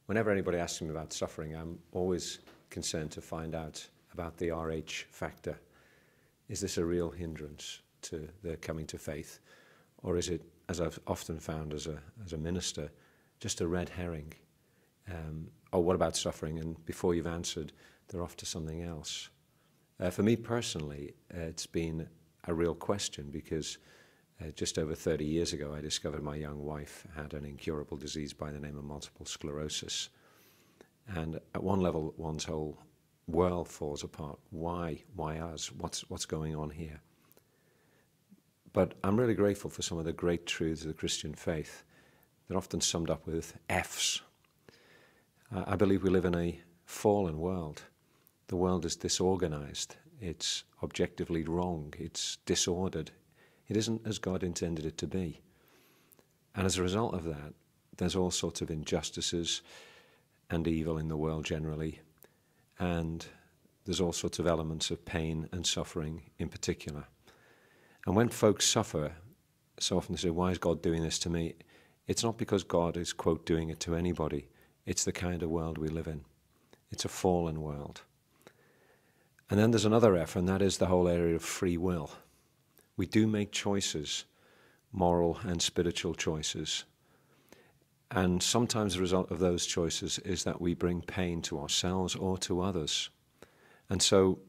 Whenever anybody asks me about suffering, I'm always concerned to find out about the RH factor. Is this a real hindrance to their coming to faith? Or is it, as I've often found as a minister, just a red herring? Or what about suffering? And before you've answered, they're off to something else. For me personally, it's been a real question because just over 30 years ago, I discovered my young wife had an incurable disease by the name of multiple sclerosis. And at one level, one's whole world falls apart. Why? Why us? What's going on here? But I'm really grateful for some of the great truths of the Christian faith. They're often summed up with F's. I believe we live in a fallen world. The world is disorganized. It's objectively wrong. It's disordered. It isn't as God intended it to be. And as a result of that, there's all sorts of injustices and evil in the world generally. And there's all sorts of elements of pain and suffering in particular. And when folks suffer, so often they say, why is God doing this to me? It's not because God is, quote, doing it to anybody. It's the kind of world we live in. It's a fallen world. And then there's another F, and that is the whole area of free will. We do make choices, moral and spiritual choices. And sometimes the result of those choices is that we bring pain to ourselves or to others. And so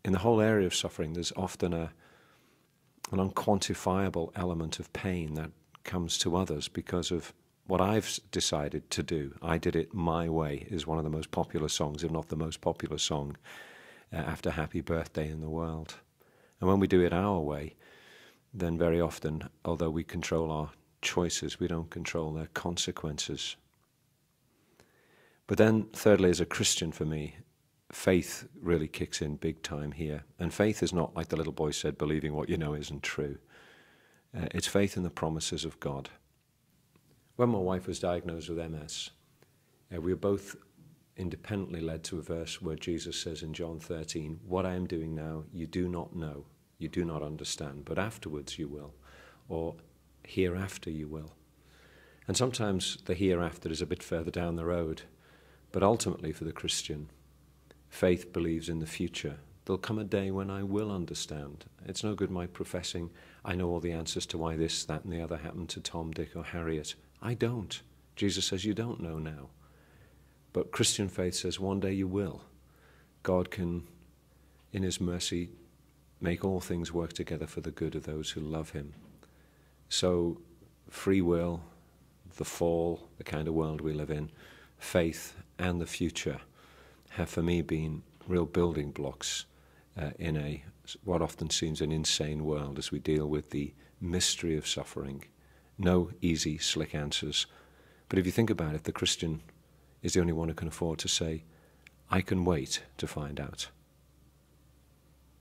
in the whole area of suffering, there's often an unquantifiable element of pain that comes to others because of what I've decided to do. I Did It My Way is one of the most popular songs, if not the most popular song, after Happy Birthday in the world. And when we do it our way, then very often, although we control our choices, we don't control their consequences. But then, thirdly, as a Christian for me, faith really kicks in big time here. And faith is not, like the little boy said, believing what you know isn't true. It's faith in the promises of God. When my wife was diagnosed with MS, we were both independently led to a verse where Jesus says in John 13, what I am doing now, you do not know. You do not understand, but afterwards you will, or hereafter you will. And sometimes the hereafter is a bit further down the road, but ultimately for the Christian, faith believes in the future. There'll come a day when I will understand. It's no good my professing, I know all the answers to why this, that, and the other happened to Tom, Dick, or Harriet. I don't. Jesus says you don't know now. But Christian faith says one day you will. God can, in his mercy, make all things work together for the good of those who love him. So free will, the fall, the kind of world we live in, faith and the future have for me been real building blocks in what often seems an insane world as we deal with the mystery of suffering. No easy, slick answers. But if you think about it, the Christian is the only one who can afford to say, I can wait to find out.